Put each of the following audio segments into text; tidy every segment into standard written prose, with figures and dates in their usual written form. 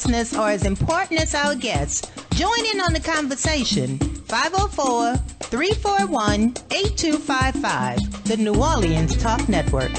listeners are as important as our guests. Join in on the conversation. 504-341-8255, the New Orleans Talk Network.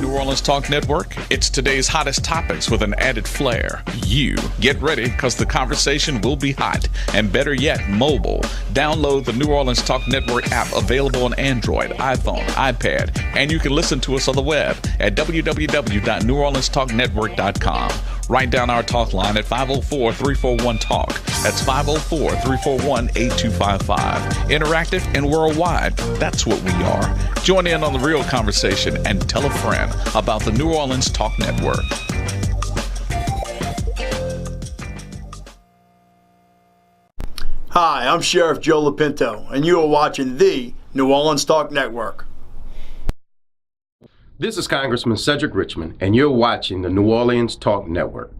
New Orleans Talk Network. It's today's hottest topics with an added flair. You get ready because the conversation will be hot and better yet, mobile. Download the New Orleans Talk Network app available on Android, iPhone, iPad, and you can listen to us on the web at www.neworleanstalknetwork.com. Write down our talk line at 504-341-TALK. That's 504-341-8255. Interactive and worldwide. That's what we are. Join in on the real conversation and tell a friend about the New Orleans Talk Network. Hi, I'm Sheriff Joe Lopinto, and you are watching the New Orleans Talk Network. This is Congressman Cedric Richmond, and you're watching the New Orleans Talk Network.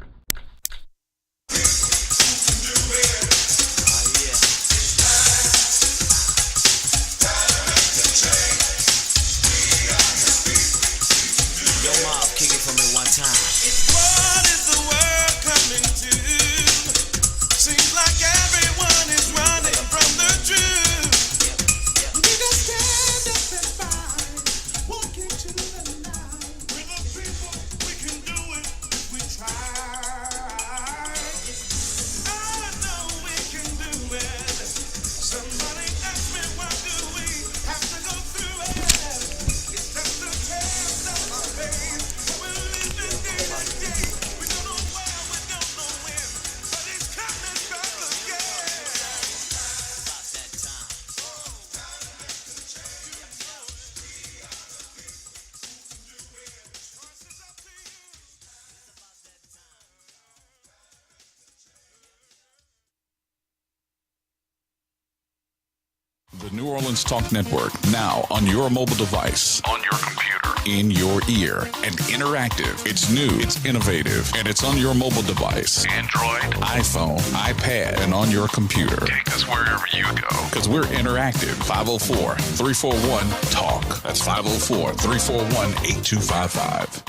The New Orleans Talk Network, now on your mobile device, on your computer, in your ear, and interactive. It's new, it's innovative, and it's on your mobile device. Android, iPhone, iPad, and on your computer. Take us wherever you go. Because we're interactive. 504-341-TALK. That's 504-341-8255.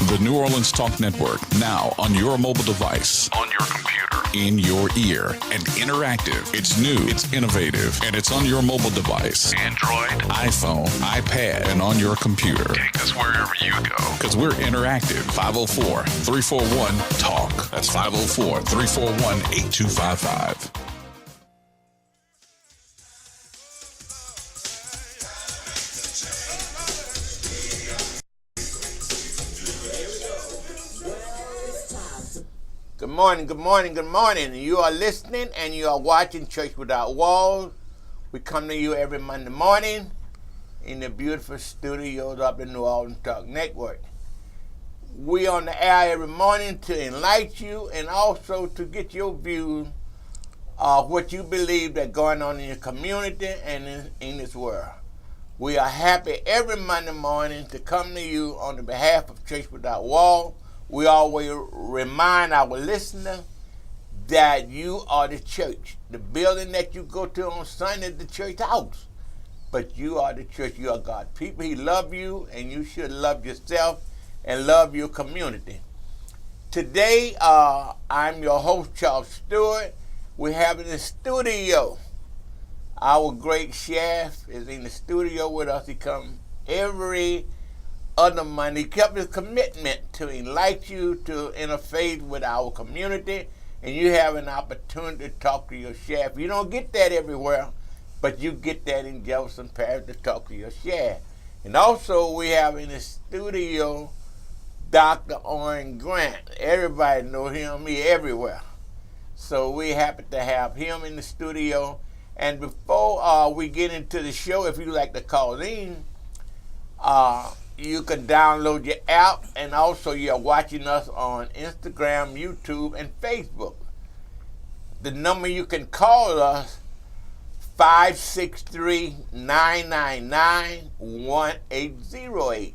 The New Orleans Talk Network, now on your mobile device, on your computer, in your ear, and interactive. It's new, it's innovative, and it's on your mobile device. Android, iPhone, iPad, and on your computer. Take us wherever you go. Because we're interactive. 504-341-TALK. That's 504-341-8255. Good morning, good morning, good morning. You are listening and you are watching Church Without Walls. We come to you every Monday morning in the beautiful studios up in New Orleans Talk Network. We on the air every morning to enlighten you and also to get your views of what you believe that's going on in your community and in this world. We are happy every Monday morning to come to you on the behalf of Church Without Walls. We always remind our listener that you are the church. The building that you go to on Sunday is the church house. But you are the church. You are God's people. He loves you, and you should love yourself and love your community. Today, I'm your host, Charles Stewart. We have in the studio, our great chef is in the studio with us. He comes every other Monday. He kept his commitment to enlighten you, to interface with our community, and you have an opportunity to talk to your chef. You don't get that everywhere, but you get that in Jefferson Parish to talk to your chef. And also we have in the studio Dr. Orin Grant. Everybody knows him. He everywhere. So we're happy to have him in the studio. And before we get into the show, if you'd like to call in, you can download your app, and also you're watching us on Instagram, YouTube, and Facebook. The number you can call us, 563-999-1808.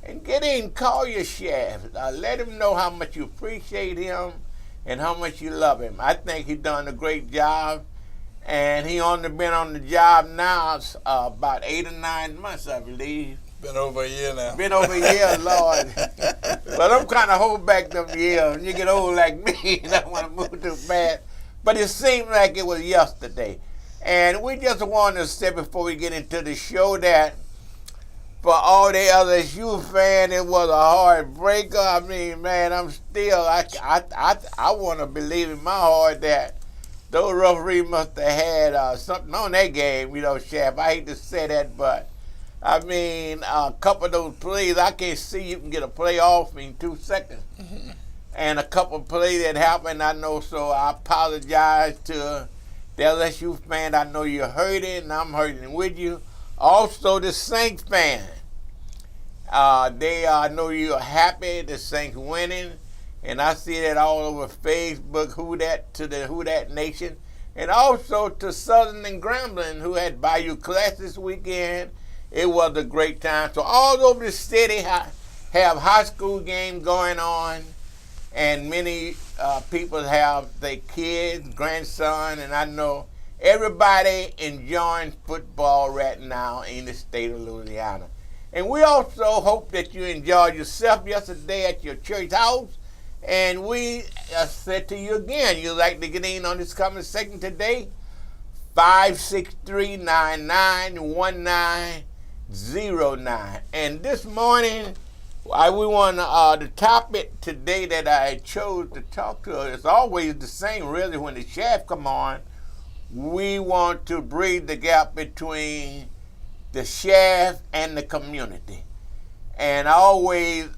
And get in, call your chef. Let him know how much you appreciate him. and how much you love him. I think he's done a great job, and he only been on the job now about 8 or 9 months, I believe. Been over a year now. Been over a year, Lord. But I'm kind of hold back them years. When you get old like me, and I want to move too fast. But it seemed like it was yesterday. And we just want to say before we get into the show that for all the other LSU fans, it was a heartbreaker. I mean, man, I'm still, I want to believe in my heart that those referees must have had something on that game, you know, Chef. I hate to say that, but I mean, a couple of those plays, I can't see you can get a play off in 2 seconds. Mm-hmm. And a couple of plays that happened, I know, so I apologize to the LSU fan. I know you're hurting, and I'm hurting with you. Also, the Saints fan. I know you're happy the Saints winning, and I see that all over Facebook, Who Dat Nation. And also to Southern and Grambling, who had Bayou Class this weekend. It was a great time. So all over the city have high school games going on, and many people have their kids, grandson, and I know everybody enjoying football right now in the state of Louisiana. And we also hope that you enjoyed yourself yesterday at your church house. And we said to you again, you'd like to get in on this conversation today, 563-99-1909. And this morning, we want the topic today that I chose to talk to. It's always the same, really, when the chef come on. We want to bridge the gap between the chef and the community. And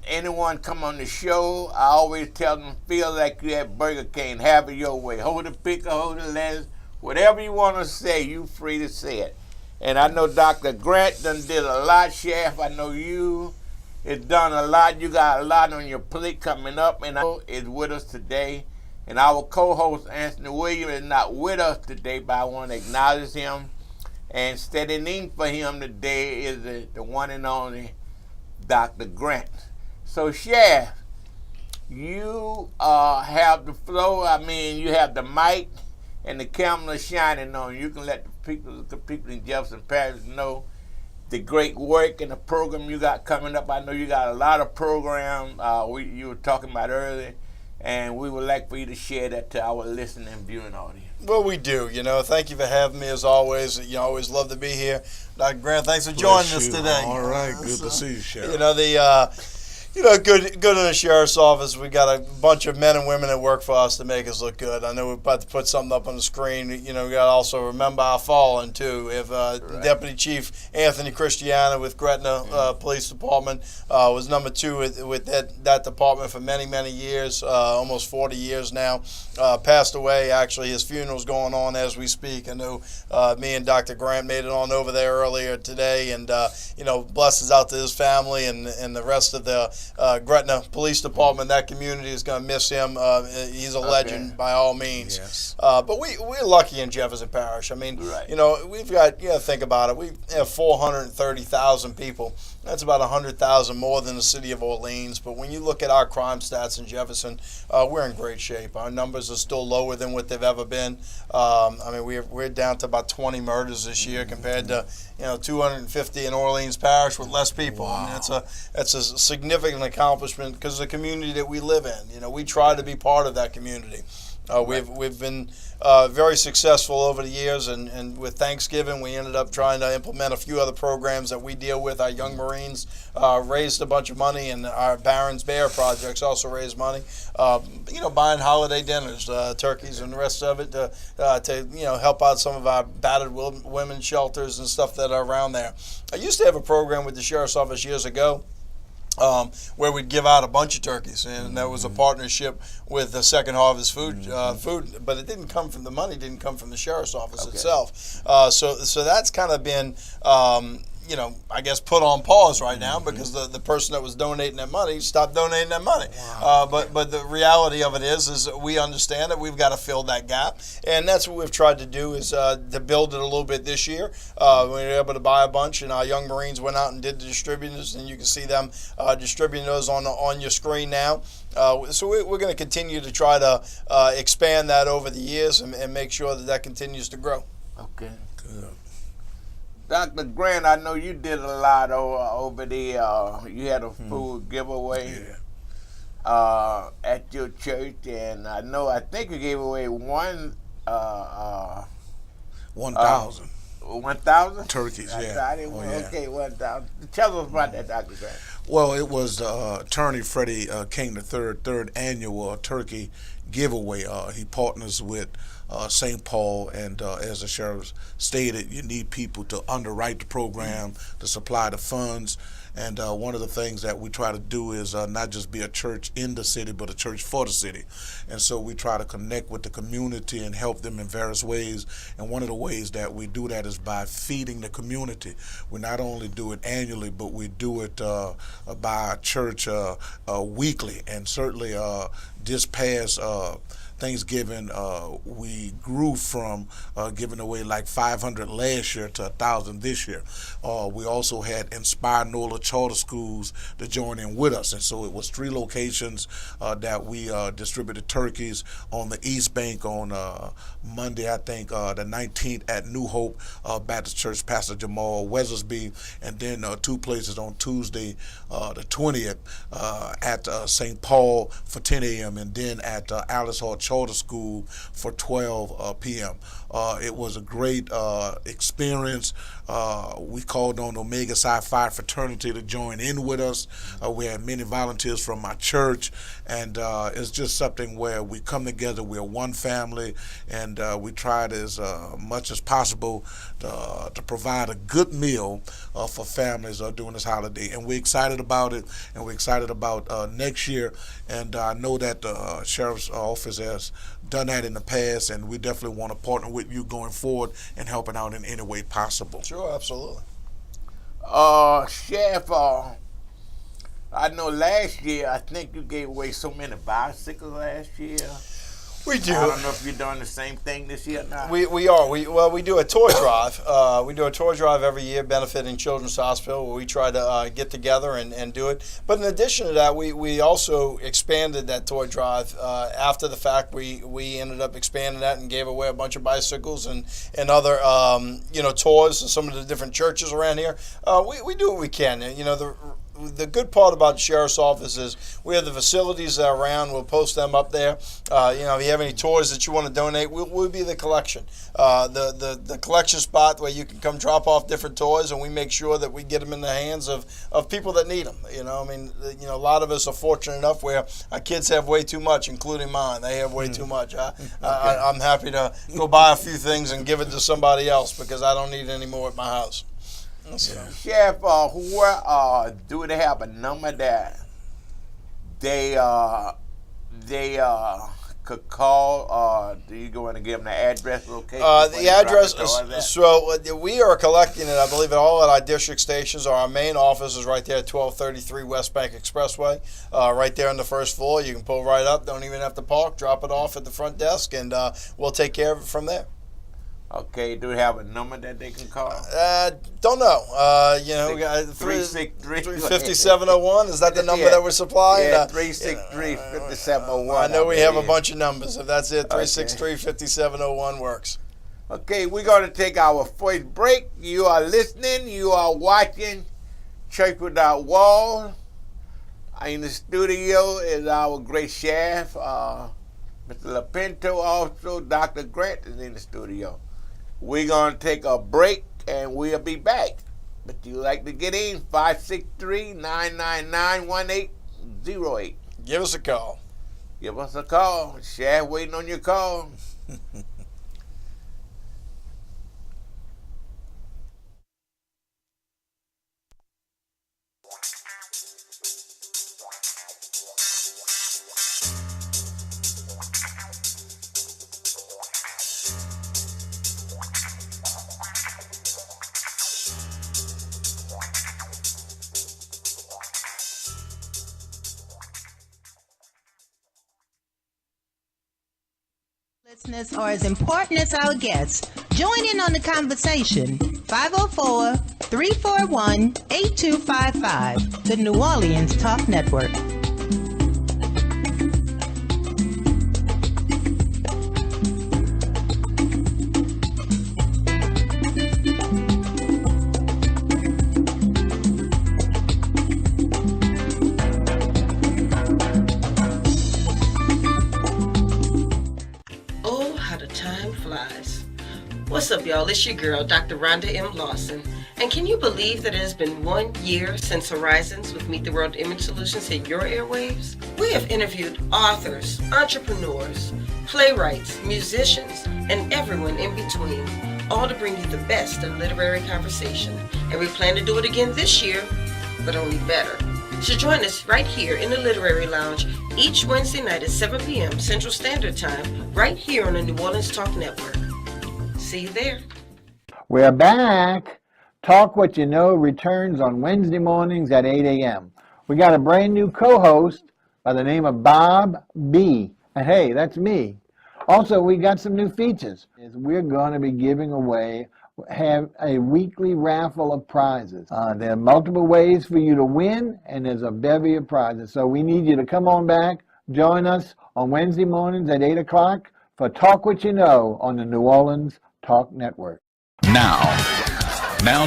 anyone come on the show, I always tell them, feel like you at Burger King, have it your way. Hold the pickle, hold the lettuce, whatever you want to say, you free to say it. And I know Dr. Grant done did a lot, Chef. I know you has done a lot. You got a lot on your plate coming up, and is with us today. And our co-host, Anthony Williams, is not with us today, but I want to acknowledge him. And standing in for him today is the one and only Dr. Grant. So, Chef, you have the floor. I mean, you have the mic and the camera shining on you. You can let the people in Jefferson Parish know the great work and the program you got coming up. I know you got a lot of programs you were talking about earlier, and we would like for you to share that to our listening and viewing audience. Well, we do. Thank you for having me as always. Always love to be here. Dr. Grant, thanks for joining us today. All right, good to see you, Sheriff. Good in the sheriff's office. We got a bunch of men and women that work for us to make us look good. I know we're about to put something up on the screen. We got to also remember our fallen too. We have right. Deputy Chief Anthony Christiana with Gretna Police Department was number 2 with that department for many, many years, almost 40 years now. Passed away. Actually, his funeral's going on as we speak. I know me and Dr. Grant made it on over there earlier today, and blessings out to his family and the rest of the Gretna Police Department. That community is going to miss him. He's a legend by all means. Yes. But we're lucky in Jefferson Parish. I mean, right. We've got, think about it. We have 430,000 people. That's about 100,000 more than the city of Orleans. But when you look at our crime stats in Jefferson, we're in great shape. Our numbers are still lower than what they've ever been. We're down to about 20 murders this year compared to 250 in Orleans Parish with less people. Wow. I mean, that's a significant accomplishment because of the community that we live in. We try to be part of that community. We've been very successful over the years, and with Thanksgiving, we ended up trying to implement a few other programs that we deal with. Our Young Marines raised a bunch of money, and our Barron's Bear projects also raised money. Buying holiday dinners, turkeys, and the rest of it to help out some of our battered women's shelters and stuff that are around there. I used to have a program with the Sheriff's Office years ago. Where we'd give out a bunch of turkeys, and that was a partnership with the Second Harvest Food, but it didn't come from the money; didn't come from the Sheriff's Office itself. So that's kind of been I guess put on pause right now because the person that was donating that money stopped donating that money. Wow. But the reality of it is we understand that we've got to fill that gap, and that's what we've tried to do is to build it a little bit this year. We were able to buy a bunch, and our young Marines went out and did the distributors, and you can see them distributing those on your screen now. So we're going to continue to try to expand that over the years and make sure that continues to grow. Okay. Good. Dr. Grant, I know you did a lot over there. You had a food giveaway at your church, and I think you gave away 1,000. 1,000 turkeys. Okay, 1,000. Tell us about that, Dr. Grant. Well, it was Attorney Freddie King III third annual turkey giveaway. He partners with St. Paul, and as the sheriff stated, you need people to underwrite the program, to supply the funds. And one of the things that we try to do is not just be a church in the city, but a church for the city. And so we try to connect with the community and help them in various ways. And one of the ways that we do that is by feeding the community. We not only do it annually, but we do it by our church weekly. And certainly this past Thanksgiving, we grew from giving away like 500 last year to 1,000 this year. We also had Inspire NOLA charter schools to join in with us, and so it was 3 locations that we distributed turkeys on the East Bank on Monday, I think, the 19th at New Hope Baptist Church, Pastor Jamal Weathersby, and then 2 places on Tuesday, the 20th, at St. Paul for 10 a.m. and then at Alice Hall Charter School for 12 p.m. It was a great experience. We called on Omega Psi Phi fraternity to join in with us. We had many volunteers from my church, and it's just something where we come together. We're one family, and we tried as much as possible to provide a good meal for families during this holiday. And we're excited about it, and we're excited about next year. And I know that the Sheriff's Office has done that in the past, and we definitely want to partner with you going forward and helping out in any way possible. Sure, absolutely. Chef, I know last year, I think you gave away so many bicycles last year. We do. I don't know if you're doing the same thing this year or not. We are. We do a toy drive. We do a toy drive every year benefiting Children's Hospital, where we try to get together and do it. But in addition to that, we also expanded that toy drive. After the fact, we ended up expanding that and gave away a bunch of bicycles and other toys to some of the different churches around here. We do what we can. The good part about the Sheriff's Office is we have the facilities that are around. We'll post them up there. If you have any toys that you want to donate, we'll be the collection. The collection spot where you can come drop off different toys, and we make sure that we get them in the hands of people that need them. A lot of us are fortunate enough where our kids have way too much, including mine. They have way too much. I'm happy to go buy a few things and give it to somebody else because I don't need any more at my house. Chef, do they have a number that they could call? Do you go in and give them the address, location? The address is, so we are collecting it, I believe, at all at our district stations. Our main office is right there at 1233 West Bank Expressway, right there on the first floor. You can pull right up, don't even have to park, drop it off at the front desk, and we'll take care of it from there. Okay, do we have a number that they can call? Don't know. We got 5701. Is that the number that we're supplying? Yeah, 363-5701. I know we have a bunch of numbers. If that's it, 363-5701 works. Okay, we're going to take our first break. You are listening. You are watching Church Without Walls. In the studio is our great chef, Mr. Lopinto. Also, Dr. Grant is in the studio. We're going to take a break, and we'll be back. But you like to get in, 563-999-1808. Give us a call. Give us a call. Chef waiting on your call. Listeners are as important as our guests. Join in on the conversation. 504-341-8255. The New Orleans Talk Network. What's up, y'all? It's your girl, Dr. Rhonda M. Lawson. And can you believe that it has been 1 year since Horizons with Meet the World Image Solutions hit your airwaves? We have interviewed authors, entrepreneurs, playwrights, musicians, and everyone in between, all to bring you the best in literary conversation. And we plan to do it again this year, but only better. So join us right here in the Literary Lounge each Wednesday night at 7 p.m. Central Standard Time, right here on the New Orleans Talk Network. See you there. We're back. Talk What You Know returns on Wednesday mornings at 8 a.m. We got a brand new co-host by the name of Bob B. And hey, that's me. Also, we got some new features. We're going to be giving away, have a weekly raffle of prizes. There are multiple ways for you to win, and there's a bevy of prizes. So we need you to come on back, join us on Wednesday mornings at 8 o'clock for Talk What You Know on the New Orleans Talk Network. Now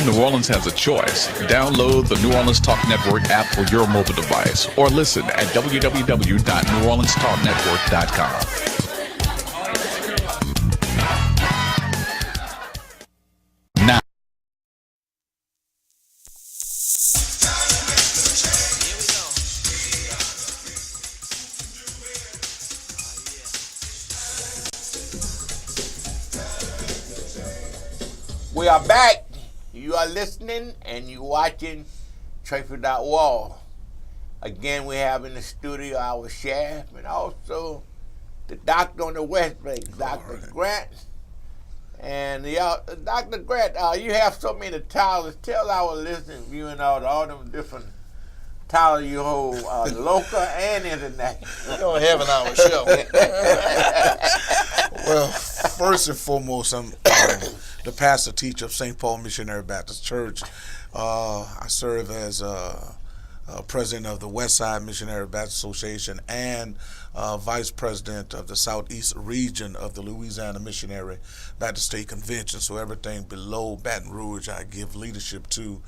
New Orleans has a choice. Download the New Orleans Talk Network app for your mobile device or listen at www.neworleanstalknetwork.com. Now. We are back. You are listening and you watching Church Without Walls. Again, we have in the studio our chef and also the doctor on the West Bank, Dr. Grant. And Dr. Grant, you have so many titles. Tell our listeners, viewing all them different titles you hold, local and international. We don't have an hour show. Well, first and foremost, I'm the pastor teacher of St. Paul Missionary Baptist Church. I serve as president of the Westside Missionary Baptist Association and vice president of the Southeast region of the Louisiana Missionary Baptist State Convention. So everything below Baton Rouge I give leadership to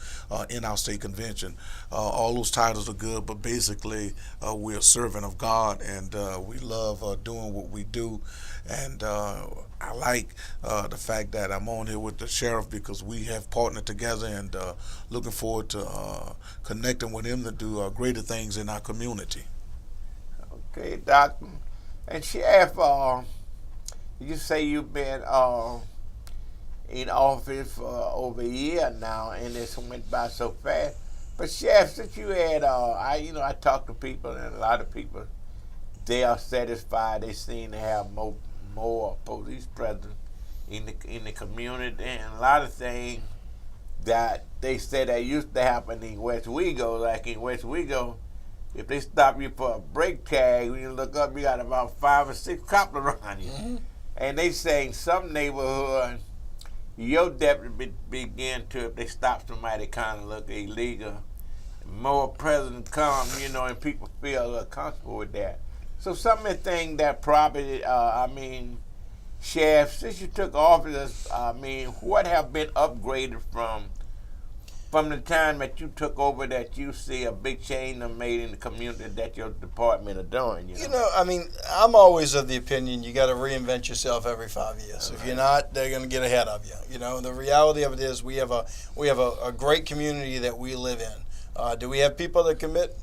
in our state convention. All those titles are good, but basically we're a servant of God, and we love doing what we do. And I like the fact that I'm on here with the sheriff because we have partnered together, and looking forward to connecting with him to do greater things in our community. Okay, Doctor. And Sheriff, you say you've been in office for over a year now, and this went by so fast. But Sheriff, since you had, I talk to people, and a lot of people, they are satisfied. They seem to have more police presence in the community, and a lot of things that they said that used to happen in West Wego. Like in West Wego, if they stop you for a brake tag, when you look up, you got about 5 or 6 cops around you. Mm-hmm. And they say in some neighborhoods, your deputy begin to, if they stop somebody kind of look illegal, more presence come, and people feel comfortable with that. So some of the things that probably, Sheriff, since you took office, what have been upgraded from the time that you took over that you see a big change made in the community that your department are doing? I'm always of the opinion you got to reinvent yourself every 5 years. If you're not, they're going to get ahead of you. The reality of it is we have a great community that we live in. Do we have people that commit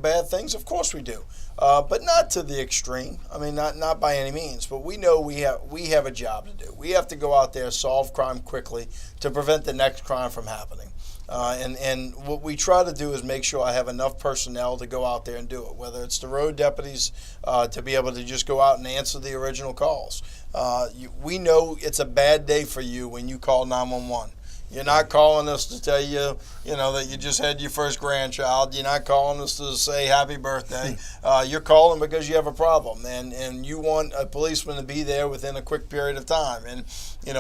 bad things? Of course we do, but not to the extreme. Not by any means. But we know we have a job to do. We have to go out there, solve crime quickly to prevent the next crime from happening. And what we try to do is make sure I have enough personnel to go out there and do it, whether it's the road deputies to be able to just go out and answer the original calls. We know it's a bad day for you when you call 911. You're not calling us to tell you, that you just had your first grandchild. You're not calling us to say happy birthday. You're calling because you have a problem, and you want a policeman to be there within a quick period of time. And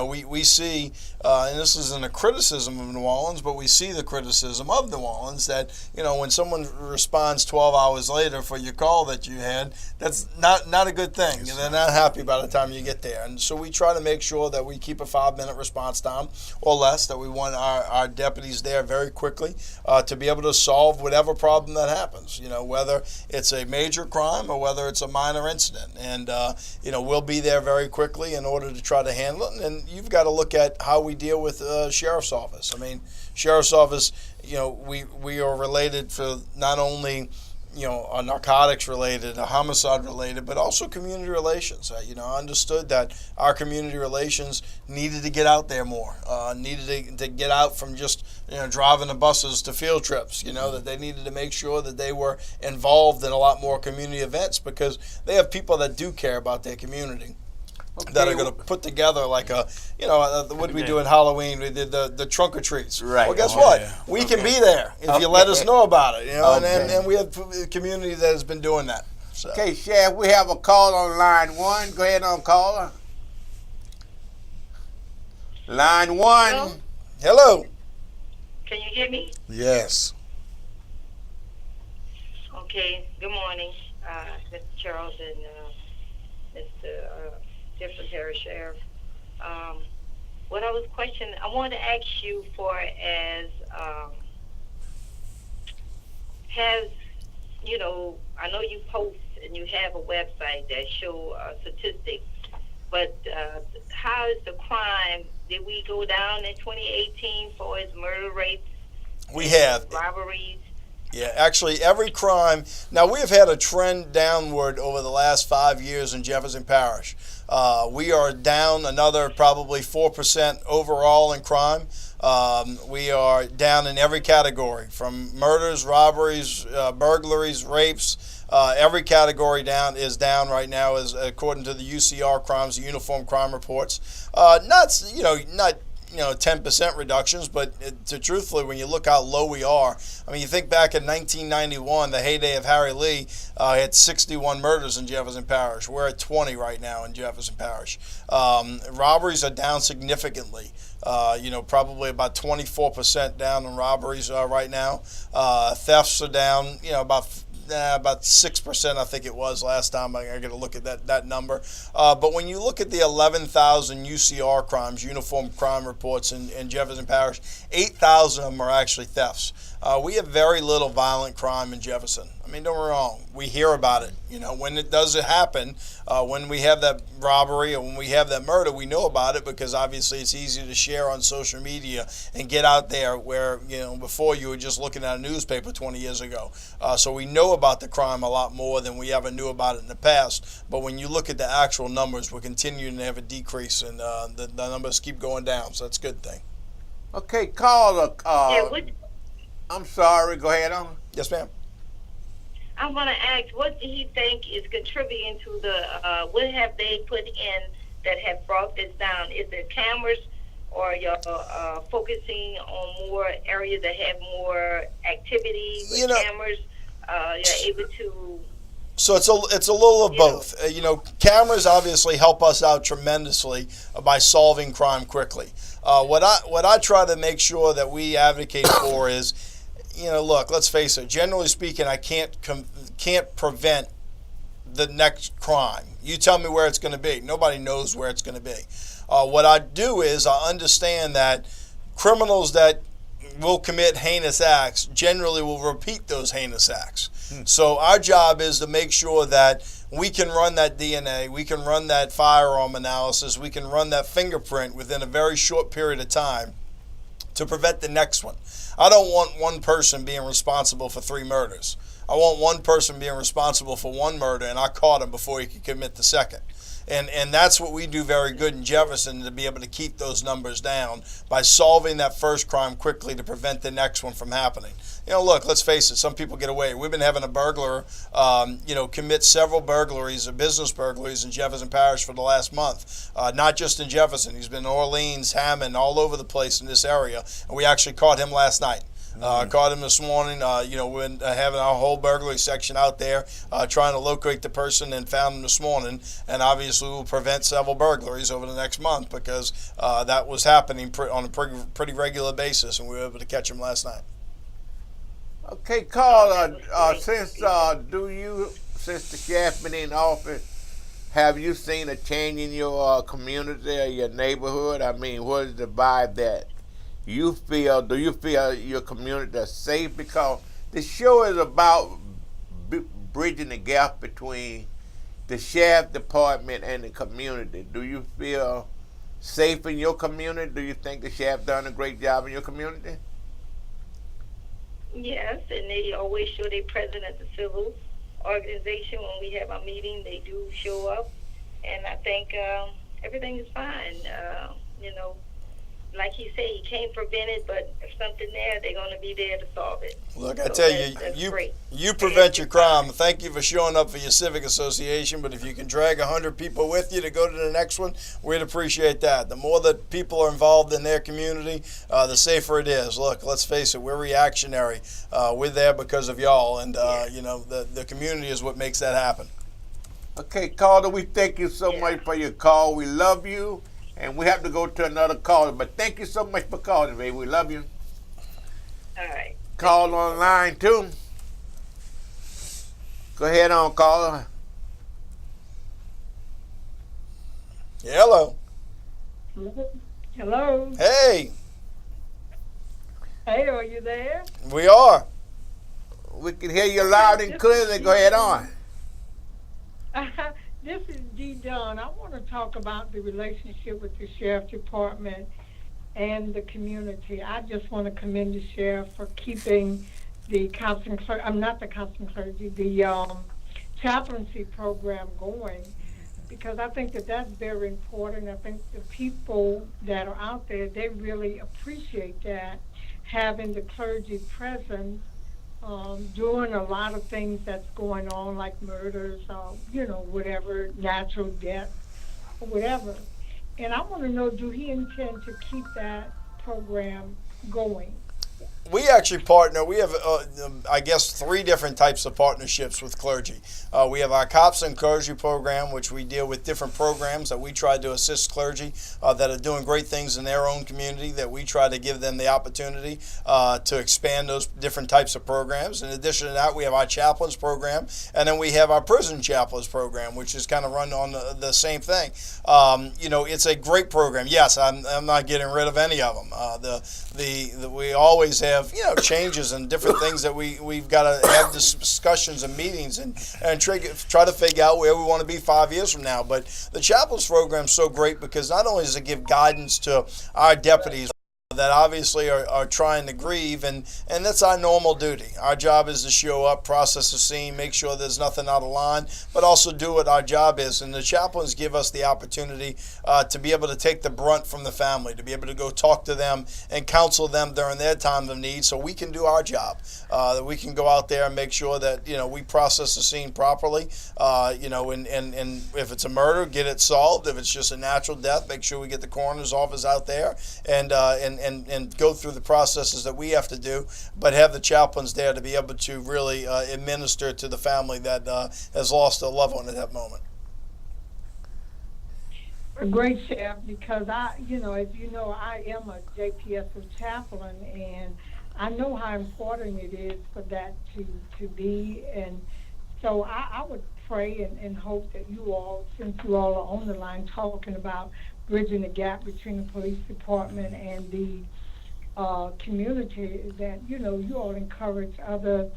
we see, and this isn't a criticism of New Orleans, but we see the criticism of New Orleans that when someone responds 12 hours later for your call that you had, that's not a good thing. They're not happy by the time you get there, and so we try to make sure that we keep a 5-minute response time or less. That we want our deputies there very quickly to be able to solve whatever problem that happens, whether it's a major crime or whether it's a minor incident. And, we'll be there very quickly in order to try to handle it. And you've got to look at how we deal with Sheriff's Office. I mean, Sheriff's Office, we are related for not only narcotics related, homicide related, but also community relations. I understood that our community relations needed to get out there more, needed to get out from just driving the buses to field trips. That they needed to make sure that they were involved in a lot more community events, because they have people that do care about their community. Okay. That are going to put together like what did we do in Halloween? We did the trunk or treats. Right. Well, guess what? Yeah. We can be there if you let us know about it. And we have a community that has been doing that. So. Okay, Sheriff, we have a call on line 1. Go ahead on, caller. Line 1. Hello. Can you hear me? Yes. Okay. Good morning, Mr. Charles and Mr. Different Parish Sheriff. What I was questioning, I wanted to ask you for as I know you post and you have a website that show statistics, but how is the crime? Did we go down in 2018 for its murder rates? We have. Robberies? Yeah, actually, every crime. Now, we have had a trend downward over the last 5 years in Jefferson Parish. We are down another probably 4% overall in crime. We are down in every category, from murders, robberies, burglaries, rapes. Every category is down right now, as according to the UCR crimes, the Uniform Crime Reports. Not 10% reductions, but truthfully, when you look how low we are, I mean, you think back in 1991, the heyday of Harry Lee had 61 murders in Jefferson Parish. We're at 20 right now in Jefferson Parish. Robberies are down significantly. Probably about 24% down in robberies right now. Thefts are down, about 6%, I think it was last time. I got to look at that number. But when you look at the 11,000 UCR crimes, Uniform Crime Reports in Jefferson Parish, 8,000 of them are actually thefts. We have very little violent crime in Jefferson. I mean, don't get me wrong. We hear about it. When it does happen, when we have that robbery or when we have that murder, we know about it because obviously it's easy to share on social media and get out there where, before you were just looking at a newspaper 20 years ago. So we know about the crime a lot more than we ever knew about it in the past. But when you look at the actual numbers, we're continuing to have a decrease and the numbers keep going down. So that's a good thing. Okay, caller. I'm sorry. Go ahead on. Yes, ma'am. I want to ask, what do you think is contributing to the, what have they put in that have brought this down? Is it cameras, or you're focusing on more areas that have more activity with cameras? You're able to... So it's a little of both. Cameras obviously help us out tremendously by solving crime quickly. What I try to make sure that we advocate for is, look, let's face it. Generally speaking, I can't prevent the next crime. You tell me where it's going to be. Nobody knows where it's going to be. What I do is I understand that criminals that will commit heinous acts generally will repeat those heinous acts. So our job is to make sure that we can run that DNA, we can run that firearm analysis, we can run that fingerprint within a very short period of time to prevent the next one. I don't want one person being responsible for 3 murders. I want one person being responsible for 1 murder and I caught him before he could commit the second. And that's what we do very good in Jefferson, to be able to keep those numbers down by solving that first crime quickly to prevent the next one from happening. Look, let's face it, some people get away. We've been having a burglar, commit several burglaries, business burglaries in Jefferson Parish for the last month. Not just in Jefferson. He's been in Orleans, Hammond, all over the place in this area. And we actually caught him last night. Caught him this morning. We're having our whole burglary section out there trying to locate the person, and found him this morning. And obviously we'll prevent several burglaries over the next month, because that was happening on a pretty regular basis, and we were able to catch him last night. Okay, Carl, since the sheriff been in office, have you seen a change in your community or your neighborhood? I mean, what is the vibe that you feel? Do you feel your community is safe? Because the show is about bridging the gap between the sheriff department and the community. Do you feel safe in your community? Do you think the sheriff done a great job in your community? Yes, and they always show their presence at the civil organization. When we have our meeting, they do show up, and I think everything is fine. Like he said, he can't prevent it, but if something there, they're going to be there to solve it. Look, I tell you, you prevent your crime. Thank you for showing up for your civic association, but if you can drag 100 people with you to go to the next one, we'd appreciate that. The more that people are involved in their community, the safer it is. Look, let's face it, we're reactionary. We're there because of y'all, and the community is what makes that happen. Okay, Calder, we thank you so much for your call. We love you. And we have to go to another caller. But thank you so much for calling, baby. We love you. All right. Call on line 2. Go ahead on, caller. Yeah, hello. Hello. Hey. Hey, are you there? We are. We can hear you loud and clearly. Go ahead on. This is Dee Dunn. I want to talk about the relationship with the sheriff department and the community. I just want to commend the sheriff for keeping the counseling clergy, the chaplaincy program going, because I think that that's very important. I think the people that are out there, they really appreciate that, having the clergy present, doing a lot of things that's going on, like murders, whatever, natural death, or whatever. And I want to know, do he intend to keep that program going? We actually partner. We have, 3 different types of partnerships with clergy. We have our Cops and Clergy program, which we deal with different programs that we try to assist clergy that are doing great things in their own community, that we try to give them the opportunity to expand those different types of programs. In addition to that, we have our chaplains program, and then we have our prison chaplains program, which is kind of run on the same thing. It's a great program. Yes, I'm not getting rid of any of them. We always have changes and different things that we've got to have discussions and meetings and try to figure out where we want to be 5 years from now. But the chaplains program is so great because not only does it give guidance to our deputies that obviously are trying to grieve, and that's our normal duty. Our job is to show up, process the scene, make sure there's nothing out of line, but also do what our job is. And the chaplains give us the opportunity to be able to take the brunt from the family, to be able to go talk to them and counsel them during their time of need, so we can do our job. That we can go out there and make sure that we process the scene properly. And if it's a murder, get it solved. If it's just a natural death, make sure we get the coroner's office out there and go through the processes that we have to do, but have the chaplains there to be able to really administer to the family that has lost a loved one at that moment. A great sheriff, because as you know, I am a JPSO chaplain, and I know how important it is for that to be. And so I would pray and hope that you all, since you all are on the line talking about bridging the gap between the police department and the community, that you all encourage other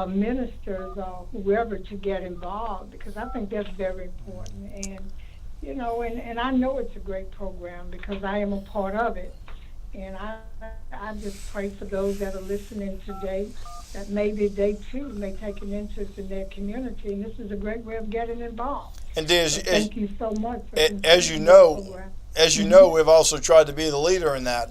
ministers or whoever to get involved, because I think that's very important. And and I know it's a great program because I am a part of it. And I just pray for those that are listening today that maybe they too may take an interest in their community, and this is a great way of getting involved. And Dee, thank you so much. As you know, we've also tried to be the leader in that.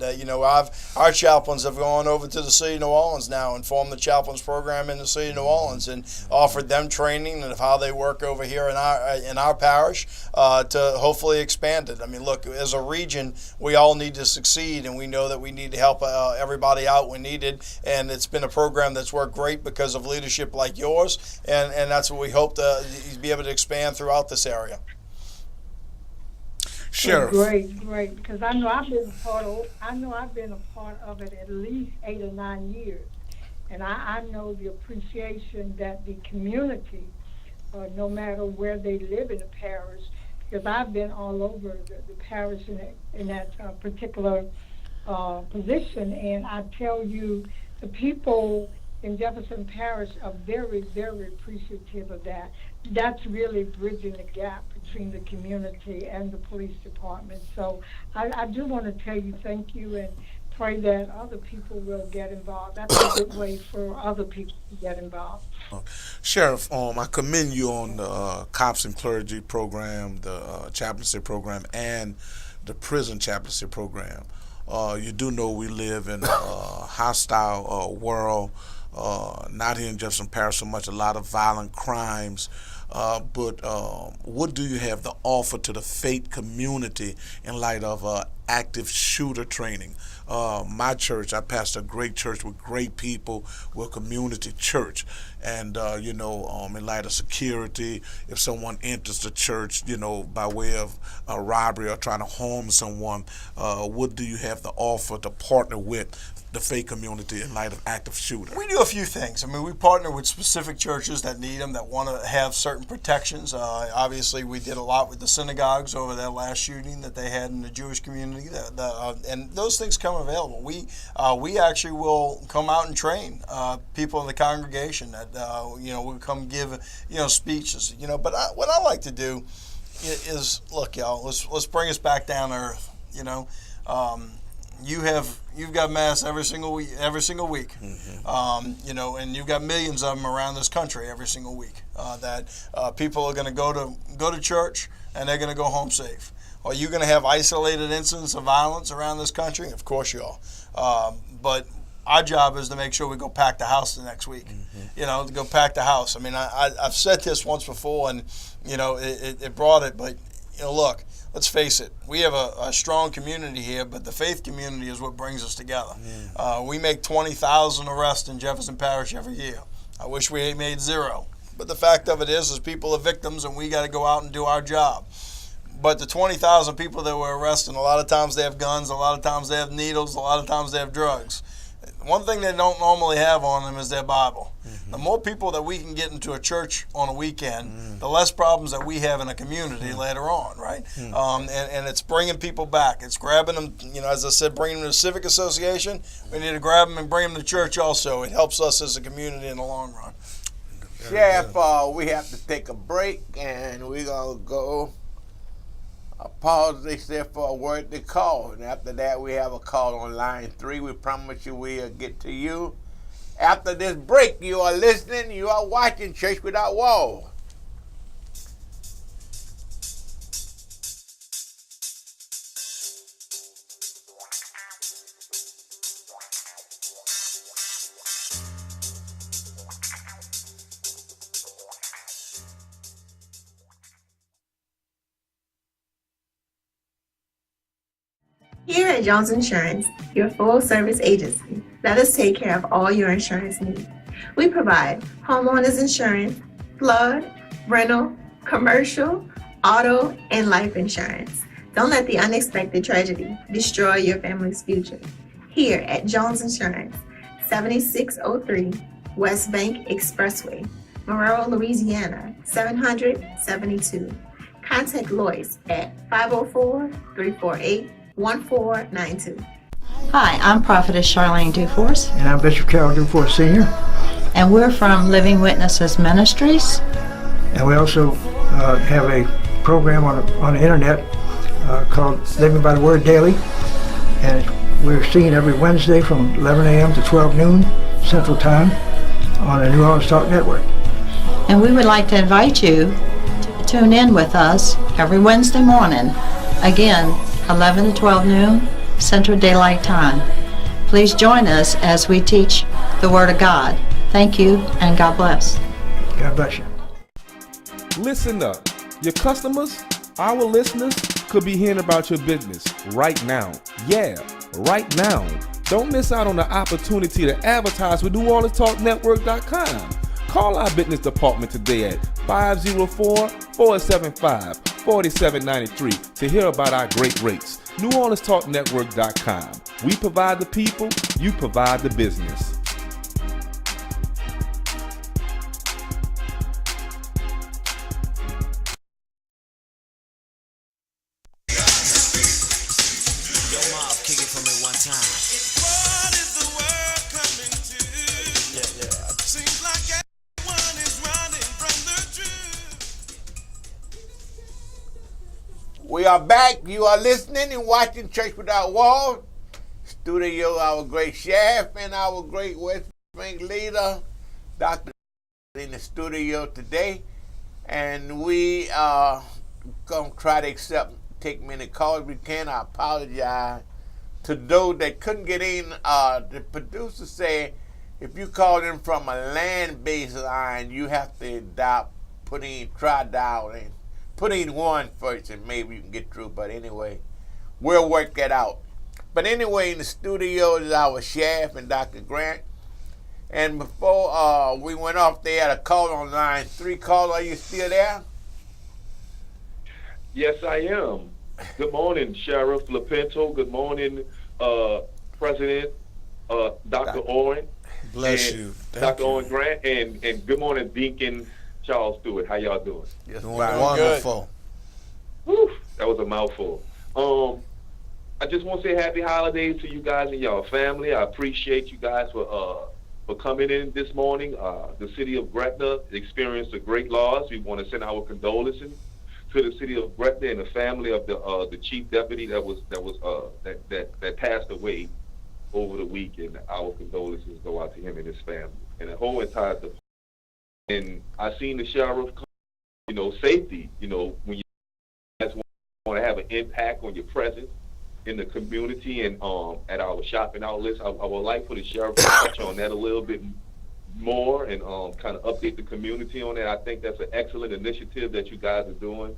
Our chaplains have gone over to the city of New Orleans now and formed the chaplains program in the city of New Orleans and offered them training of how they work over here in our parish to hopefully expand it. I mean, look, as a region, we all need to succeed, and we know that we need to help everybody out when needed. And it's been a program that's worked great because of leadership like yours, and that's what we hope to be able to expand throughout this area. Sheriff. Great, because I know I've been a part of it at least 8 or 9 years, and I know the appreciation that the community, no matter where they live in the parish, because I've been all over the parish in that particular position, and I tell you, the people in Jefferson Parish are very, very appreciative of that. That's really bridging the gap between the community and the police department. So I do want to tell you thank you and pray that other people will get involved. That's a good way for other people to get involved. Sheriff, I commend you on the Cops and Clergy program, the chaplaincy program, and the prison chaplaincy program. You do know we live in a hostile world, not here in Jefferson Parish so much, a lot of violent crimes. But what do you have to offer to the faith community in light of active shooter training? My church, I pastor a great church with great people. We're a community church. And, in light of security, if someone enters the church, by way of a robbery or trying to harm someone, what do you have to offer to partner with the faith community in light of active shooter? We do a few things. I mean, we partner with specific churches that need them, that want to have certain protections. Obviously, we did a lot with the synagogues over that last shooting that they had in the Jewish community, and those things come available. We actually will come out and train people in the congregation that will come give speeches. But what I like to do is look, y'all. Let's bring us back down to earth. You've got mass every single week. Mm-hmm. And you've got millions of them around this country every single week. That people are going to go to church and they're going to go home safe. Are you going to have isolated incidents of violence around this country? Of course you are. But our job is to make sure we go pack the house the next week. Mm-hmm. To go pack the house. I mean, I've said this once before, and it brought it, but look. Let's face it, we have a strong community here, but the faith community is what brings us together. We make 20,000 arrests in Jefferson Parish every year. I wish we had made 0. But the fact of it is people are victims, and we got to go out and do our job. But the 20,000 people that we're arresting, a lot of times they have guns, a lot of times they have needles, a lot of times they have drugs. One thing they don't normally have on them is their Bible. Mm-hmm. The more people that we can get into a church on a weekend, the less problems that we have in a community later on, right? And it's bringing people back. It's grabbing them, as I said, bringing them to the Civic Association. We need to grab them and bring them to church also. It helps us as a community in the long run. Sheriff, we have to take a break, and we're going to go pause, they said, for a word to call. And after that, we have a call on line 3. We promise you we'll get to you. After this break, you are listening, you are watching Church Without Walls. Here at Jones Insurance, your full-service agency, let us take care of all your insurance needs. We provide homeowners insurance, flood, rental, commercial, auto, and life insurance. Don't let the unexpected tragedy destroy your family's future. Here at Jones Insurance, 7603 West Bank Expressway, Monroe, Louisiana, 772. Contact Lois at 504-348-1492. Hi, I'm Prophetess Charlene Duforce. And I'm Bishop Carol Duforce Sr. And we're from Living Witnesses Ministries. And we also have a program on the internet called Living by the Word Daily. And we're seen every Wednesday from 11 a.m. to 12 noon Central Time on the New Orleans Talk Network. And we would like to invite you to the Tune in with us every Wednesday morning, again, 11 to 12 noon, Central Daylight Time. Please join us as we teach the Word of God. Thank you, and God bless. God bless you. Listen up. Your customers, our listeners, could be hearing about your business right now. Yeah, right now. Don't miss out on the opportunity to advertise with NewOrleansTalkNetwork.com. Call our business department today at 504-475-4793 to hear about our great rates. NewOrleansTalkNetwork.com. We provide the people, you provide the business. We are back. You are listening and watching Church Without Walls. Studio, our great chef and our great West Bank leader, Dr. in the studio today. And we are going to try to take many calls we can. I apologize to those that couldn't get in. The producer said if you call in from a land-based line, you have to try dialing. Put in one first and maybe you can get through. But anyway, we'll work that out. But anyway, in the studio is our chef and Dr. Grant. And before we went off, they had a call on line 3. Call, are you still there? Yes, I am. Good morning, Sheriff Lopinto. Good morning, President Dr. Orin. Bless you. Dr. Orin Grant. And good morning, Deacon Charles Stewart. How y'all doing? Yes, wonderful. Whew, that was a mouthful. I just want to say happy holidays to you guys and y'all family. I appreciate you guys for coming in this morning. The city of Gretna experienced a great loss. We want to send our condolences to the city of Gretna and the family of the chief deputy that passed away over the weekend. Our condolences go out to him and his family and the whole entire department. And I seen the sheriff, safety. When you guys want to have an impact on your presence in the community and at our shopping outlets, I would like for the sheriff to touch on that a little bit more and kind of update the community on that. I think that's an excellent initiative that you guys are doing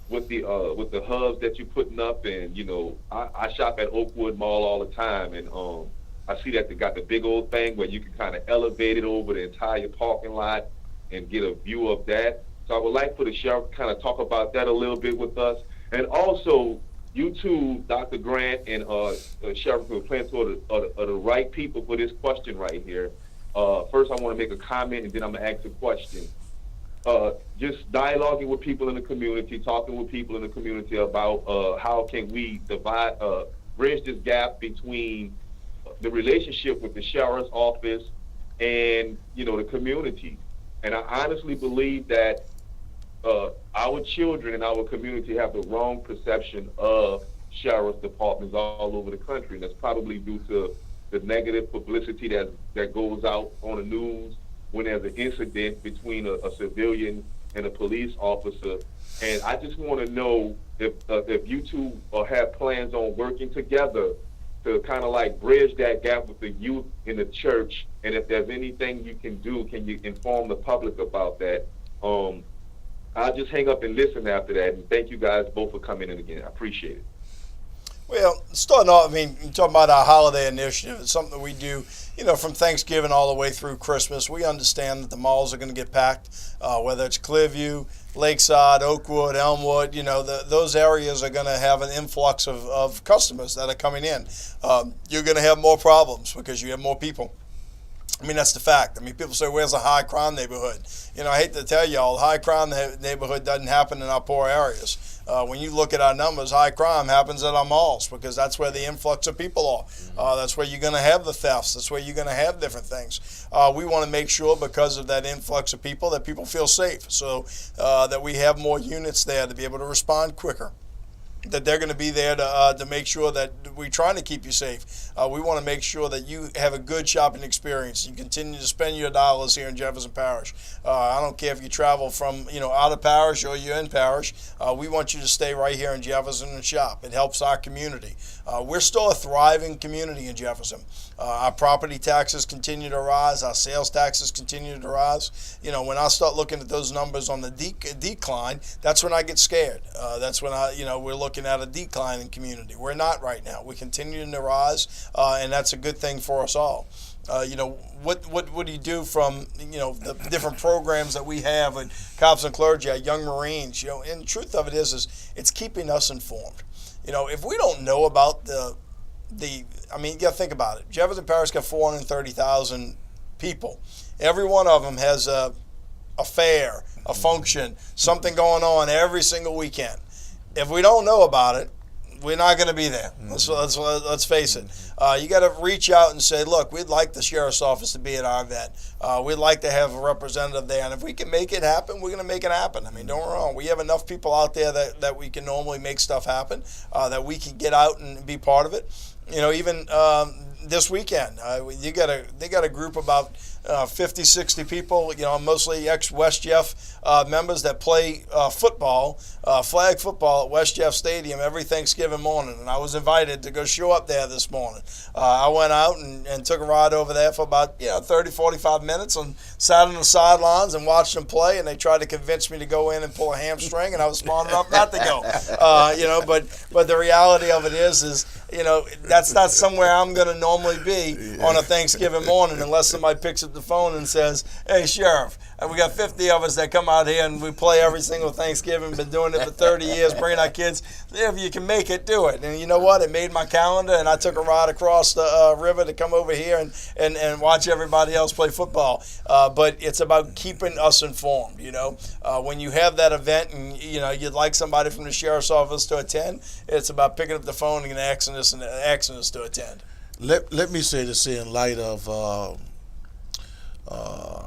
with the hubs that you're putting up. And I shop at Oakwood Mall all the time, and I see that they got the big old thing where you can kind of elevate it over the entire parking lot and get a view of that. So I would like for the sheriff to kind of talk about that a little bit with us. And also, you two, Dr. Grant and Sheriff Lopinto, are the right people for this question right here. First, I want to make a comment, and then I'm going to ask a question. Just dialoguing with people in the community, talking with people in the community about how can we bridge this gap between the relationship with the sheriff's office and, the community. And I honestly believe that our children in our community have the wrong perception of sheriff's departments all over the country. And that's probably due to the negative publicity that goes out on the news when there's an incident between a civilian and a police officer. And I just want to know if you two have plans on working together to kind of like bridge that gap with the youth in the church, and if there's anything you can do, can you inform the public about that? I'll just hang up and listen after that, and thank you guys both for coming in again. I appreciate it. Well, starting off, you're talking about our holiday initiative. It's something that we do, from Thanksgiving all the way through Christmas. We understand that the malls are going to get packed, whether it's Clearview, Lakeside, Oakwood, Elmwood, those areas are going to have an influx of customers that are coming in. You're going to have more problems because you have more people. That's the fact. People say, where's a high crime neighborhood? I hate to tell y'all, high crime neighborhood doesn't happen in our poor areas. When you look at our numbers, high crime happens at our malls because that's where the influx of people are. That's where you're going to have the thefts. That's where you're going to have different things. We want to make sure because of that influx of people that people feel safe, so that we have more units there to be able to respond quicker. that they're going to be there to make sure that we're trying to keep you safe. We want to make sure that you have a good shopping experience. You continue to spend your dollars here in Jefferson Parish. I don't care if you travel from out of parish or you're in parish. We want you to stay right here in Jefferson and shop. It helps our community. We're still a thriving community in Jefferson. Our property taxes continue to rise. Our sales taxes continue to rise. When I start looking at those numbers on the decline, that's when I get scared. That's when we're looking at a decline in community. We're not right now. We continue to rise, and that's a good thing for us all. What do you do from the different programs that we have at Cops and Clergy, at Young Marines? And the truth of it is it's keeping us informed. If we don't know about you got to think about it. Jefferson Parish got 430,000 people. Every one of them has a fair, a function, something going on every single weekend. If we don't know about it, we're not going to be there. Let's face it. You got to reach out and say, look, we'd like the sheriff's office to be at our event. We'd like to have a representative there. And if we can make it happen, we're going to make it happen. Don't get me wrong. We have enough people out there that we can normally make stuff happen, that we can get out and be part of it. Even this weekend, they got a group about 50, 60 people, mostly ex-West Jeff members that play football, flag football at West Jeff Stadium every Thanksgiving morning. And I was invited to go show up there this morning. I went out and took a ride over there for about 30, 45 minutes and sat on the sidelines and watched them play. And they tried to convince me to go in and pull a hamstring, and I was smart enough not to go. But the reality of it is that's not somewhere I'm going to normally be on a Thanksgiving morning unless somebody picks up the phone and says, hey, Sheriff, we got 50 of us that come out here and we play every single Thanksgiving, been doing it for 30 years, bringing our kids. If you can make it, do it. And you know what? It made my calendar, and I took a ride across the river to come over here and watch everybody else play football. But it's about keeping us informed, When you have that event and, you'd like somebody from the sheriff's office to attend, it's about picking up the phone and asking us to attend. Let me say this in light of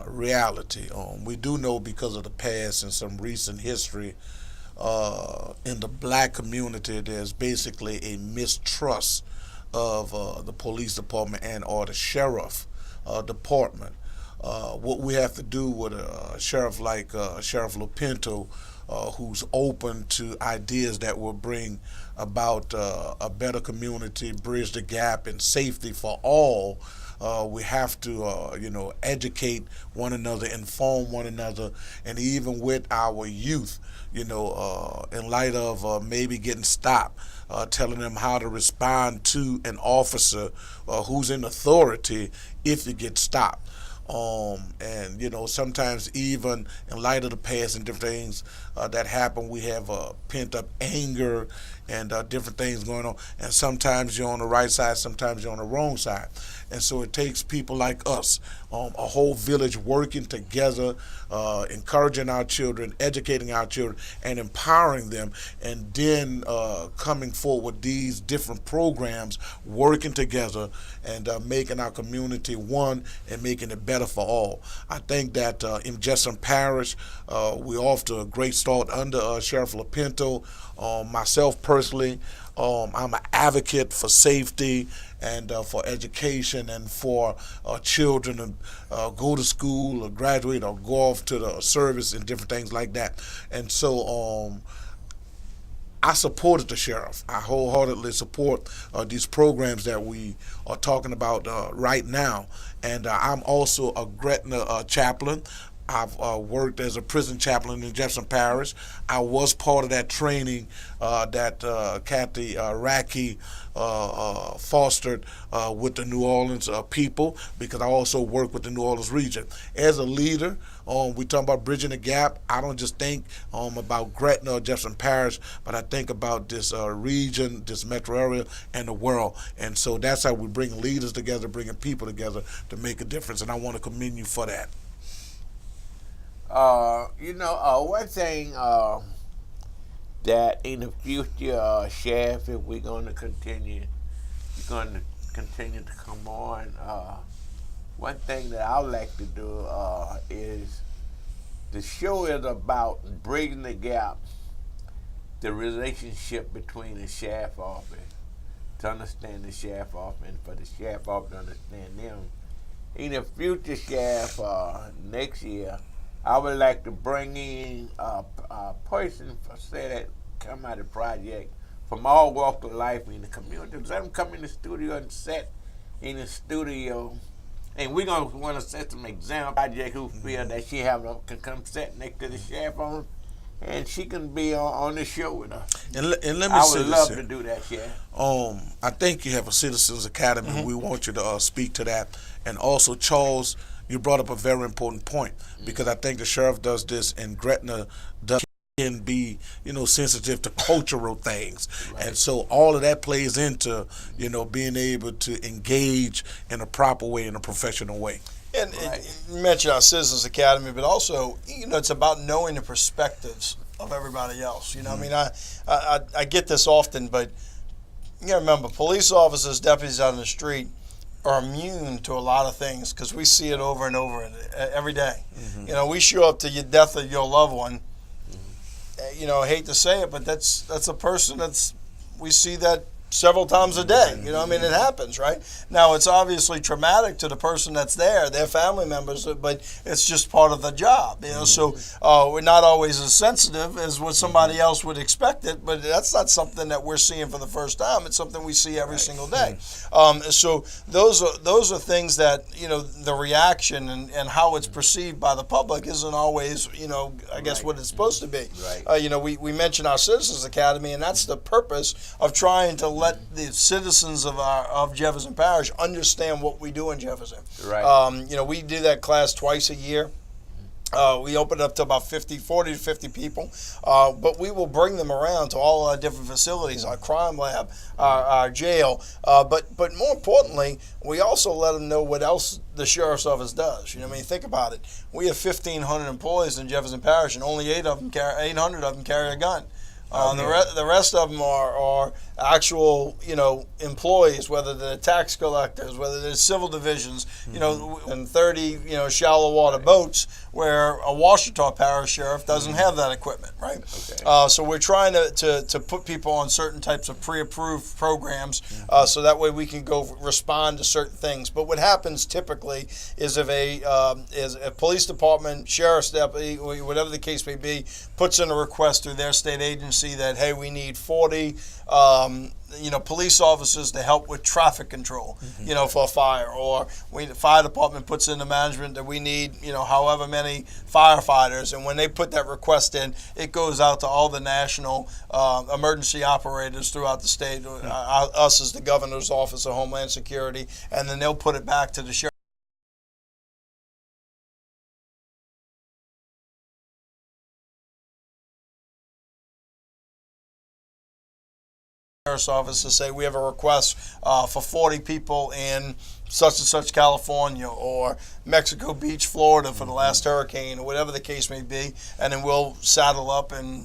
reality. We do know because of the past and some recent history in the black community, there's basically a mistrust of the police department and or the sheriff department. What we have to do with a sheriff like Sheriff Lopinto, who's open to ideas that will bring about a better community, bridge the gap, and safety for all. We have to, educate one another, inform one another, and even with our youth, in light of maybe getting stopped, telling them how to respond to an officer who's in authority if you get stopped. And sometimes even in light of the past and different things that happen, we have pent up anger and different things going on. And sometimes you're on the right side, sometimes you're on the wrong side. And so it takes people like us, a whole village working together, encouraging our children, educating our children, and empowering them, and then coming forward with these different programs, working together and making our community one and making it better for all. I think that in Jefferson Parish, we're off to a great start under Sheriff Lopinto. Myself personally, I'm an advocate for safety and for education and for children to go to school or graduate or go off to the service and different things like that. And so I supported the sheriff. I wholeheartedly support these programs that we are talking about right now. And I'm also a Gretna chaplain. I've worked as a prison chaplain in Jefferson Parish. I was part of that training that Kathy Racky fostered with the New Orleans people, because I also work with the New Orleans region. As a leader, we talk about bridging the gap. I don't just think about Gretna or Jefferson Parish, but I think about this region, this metro area, and the world. And so that's how we bring leaders together, bringing people together to make a difference. And I want to commend you for that. One thing that in the future, Sheriff, if we're going to continue to come on, one thing that I would like to do is the show is about bridging the gap the relationship between the sheriff office, to understand the sheriff office, and for the sheriff office to understand them. In the future, sheriff, next year, I would like to bring in a person that come out of the project from all walks of life in the community. Let them come in the studio and set in the studio. And we're going to want to set some example project who feel that she can come sit next to the sheriff on, and she can be on the show with her. And let me I say would this love here. to do that, Sheriff. I think you have a Citizens Academy. We want you to speak to that. And also, Charles, you brought up a very important point, because I think the sheriff does this and Gretna can be, sensitive to cultural things. Right. And so all of that plays into, being able to engage in a proper way, in a professional way. And you mentioned our Citizens Academy, but also, it's about knowing the perspectives of everybody else. I mean, I get this often, but you got to remember, police officers, deputies out on the street are immune to a lot of things because we see it over and over every day. We show up to your death of your loved one. I hate to say it, but that's a person we see that several times a day. It happens, right? Now, it's obviously traumatic to the person that's there, their family members, but it's just part of the job, So we're not always as sensitive as what somebody else would expect it, but that's not something that we're seeing for the first time. It's something we see every single day. So those are things that, the reaction and how it's perceived by the public isn't always, I guess what it's supposed to be. Right. We mentioned our Citizens Academy, and that's the purpose of trying to let the citizens of Jefferson Parish understand what we do in Jefferson. Right. We do that class twice a year. We open it up to about 40 to 50 people, but we will bring them around to all our different facilities, our crime lab, our jail, but more importantly, we also let them know what else the sheriff's office does. Think about it. We have 1,500 employees in Jefferson Parish, and only 800 of them carry a gun. The rest of them are actual, employees, whether they're tax collectors, whether they're civil divisions, and 30, shallow water boats where a Ouachita Parish sheriff doesn't have that equipment, right? Okay. So we're trying to put people on certain types of pre-approved programs so that way we can go respond to certain things. But what happens typically is if a police department, sheriff's deputy, whatever the case may be, puts in a request through their state agency that, hey, we need 40 police officers to help with traffic control, for a fire, or the fire department puts in the management that we need, however many firefighters, and when they put that request in, it goes out to all the national emergency operators throughout the state, us as the governor's office of Homeland Security, and then they'll put it back to the sheriff. Office to say we have a request for 40 people in such and such California or Mexico Beach, Florida for the last hurricane, or whatever the case may be, and then we'll saddle up and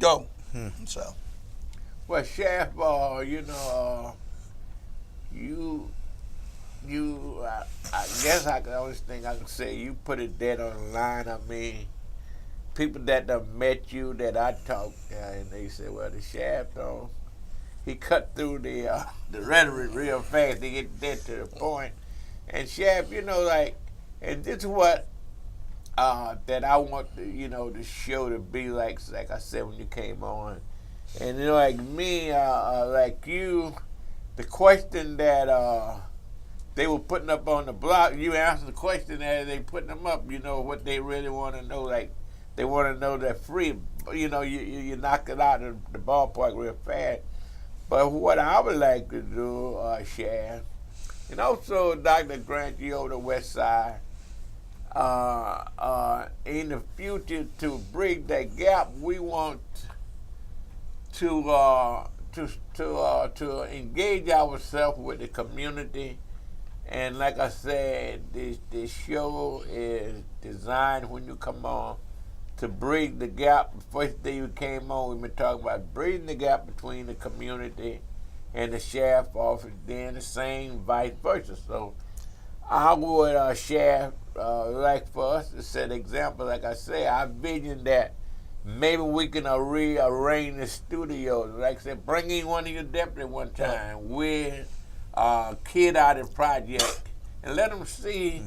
go. So, well, Sheriff, I guess the only thing I can say, you put it dead on the line. I mean, people that have met you that I talk, and they say, well, the sheriff he cut through the rhetoric real fast to get dead to the point. And Sheriff, and this is what that I want the show to be like I said when you came on. And like me, like you, the question that they were putting up on the block, you answered the question as they putting them up, what they really want to know, like they want to know they're free. You knock it out of the ballpark real fast. But what I would like to do, Sheriff, and also Dr. Grant, you over the Westside, in the future to bridge that gap, we want to engage ourselves with the community. And like I said, this show is designed when you come on to bridge the gap. The first day you came on, we've been talking about bridging the gap between the community and the sheriff office, then the same vice versa. So I would, Sheriff, like for us to set an example, like I say, I vision that maybe we can rearrange the studios. Like I said, bring in one of your deputies one time with Kid Out of Project and let them see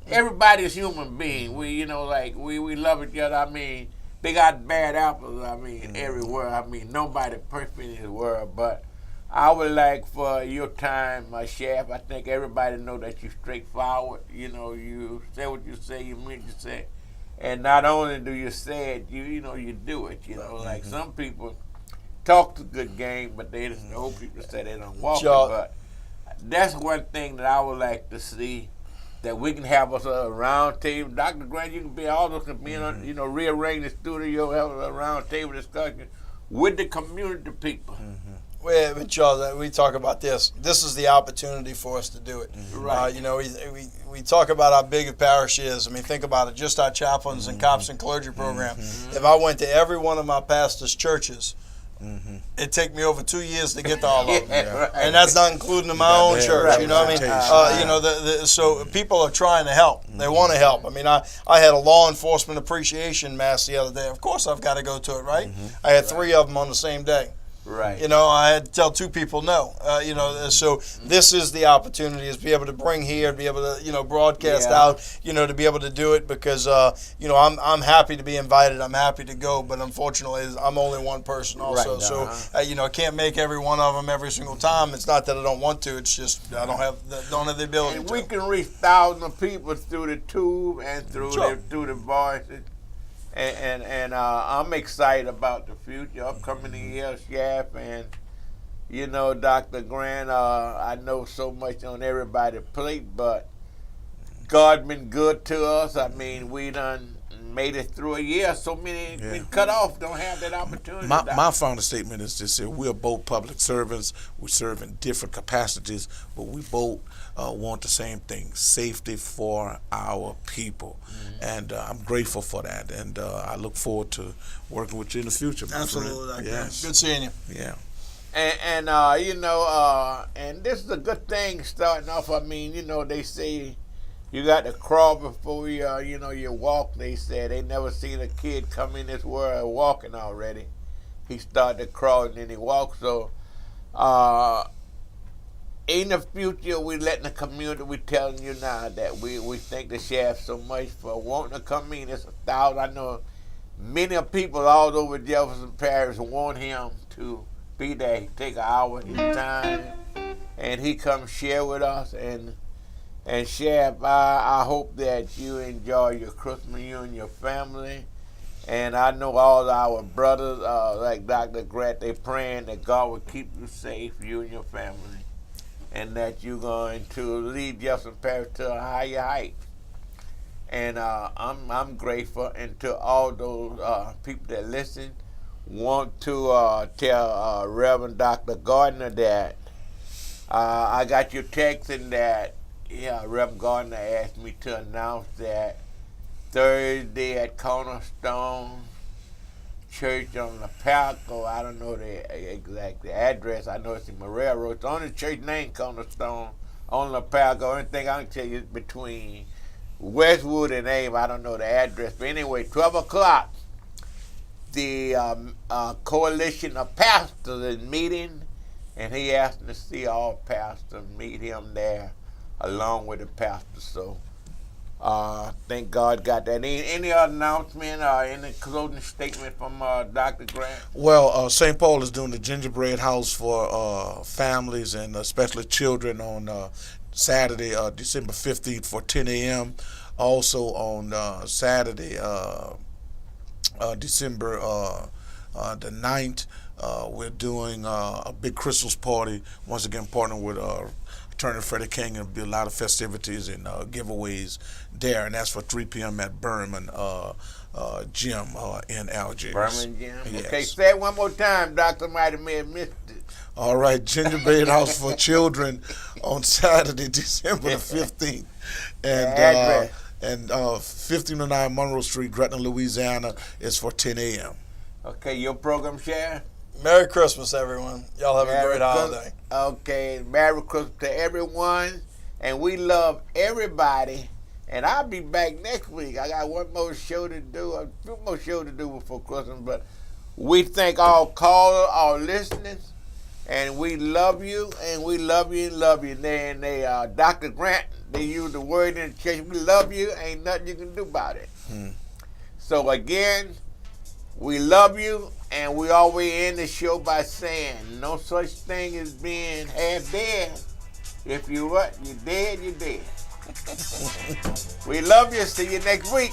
everybody's human being. We love each other. I mean, they got bad apples, everywhere. I mean, nobody perfect in the world, but I would like for your time, Chef. I think everybody know that you're straightforward. You know, you say what you say, you mean what you say. And not only do you say it, you do it. You know, like some people talk a good game, but they just old people say they don't walk it. But that's one thing that I would like to see, that we can have us a round table. Dr. Grant, you can be all those can be on, rearrange the studio, have a round table discussion with the community people. Well, but Charles, we talk about this. This is the opportunity for us to do it. Right. We talk about how big a parish is. I mean, think about it. Just our chaplains and cops and clergy program. If I went to every one of my pastors' churches, it'd take me over 2 years to get to all of them, right. And that's not including my own church. Right. You know what I mean? So people are trying to help. They want to help. I mean, I had a law enforcement appreciation mass the other day. Of course, I've got to go to it, right? I had 3 of them on the same day. Right. I had to tell 2 people no. So this is the opportunity, is be able to bring here, be able to, broadcast out, to be able to do it, because, I'm happy to be invited. I'm happy to go, but unfortunately, I'm only one person also. Right. So, I can't make every one of them every single time. It's not that I don't want to. It's just I don't have the ability and to. we can reach thousands of people through the tube and through the voices. And I'm excited about the future, upcoming years, Chef, and Dr. Grant. I know so much on everybody's plate, but God been good to us. I mean, we done made it through a year. So many been cut off, don't have that opportunity. My final statement is this: we're both public servants. We serve in different capacities, but we both want the same thing: safety for our people. And I'm grateful for that, and I look forward to working with you in the future. Absolutely, yes. Good seeing you. Yeah. And and this is a good thing starting off. I mean, they say you got to crawl before you walk. They said they never seen a kid come in this world walking already. He started to crawl and then he walked. So in the future, we letting the community, we telling you now that we thank the Chef so much for wanting to come in. It's 1,000. I know many people all over Jefferson Parish want him to be there. He take an hour of his time and he come share with us. And Chef, I hope that you enjoy your Christmas, you and your family. And I know all our brothers, like Dr. Grant, they praying that God will keep you safe, you and your family, and that you're going to lead Jefferson Parish to a higher height. And I'm grateful, and to all those people that listen, want to tell Reverend Dr. Gardner that I got your text, and that Reverend Gardner asked me to announce that Thursday at Cornerstone Church on La Palco, I don't know the exact address. I know it's in Morel Road. It's on the church name, Cornerstone, on La Palco. Only thing I can tell you is between Westwood and Ames. I don't know the address. But anyway, 12 o'clock, the coalition of pastors is meeting, and he asked to see all pastors, meet him there along with the pastors. So thank God got that. Any other announcement or any closing statement from Dr. Grant? Well, St. Paul is doing the gingerbread house for families and especially children on Saturday, December 15th for 10 a.m. Also on Saturday, December the 9th, we're doing a big Christmas party, once again partnering with Attorney Freddie King, and be a lot of festivities and giveaways there, and that's for 3 p.m. at Berman Gym in Algiers. Berman Gym? Yes. Okay, say it one more time. Dr. Mighty may have missed it. All right, gingerbread house for children on Saturday, December the 15th. And 1509 Monroe Street, Gretna, Louisiana is for 10 a.m. Okay, your program, Chef? Merry Christmas, everyone. Y'all have a great holiday. Okay, Merry Christmas to everyone. And we love everybody And I'll be back next week. I got one more show to do, a few more shows to do before Christmas. But we thank all callers, all listeners, and we love you, and we love you and love you. And Dr. Grant, they use the word in the church, we love you, ain't nothing you can do about it. So again, we love you, and we always end the show by saying, no such thing as being half dead. If you what? You're dead, you're dead. We love you. See you next week.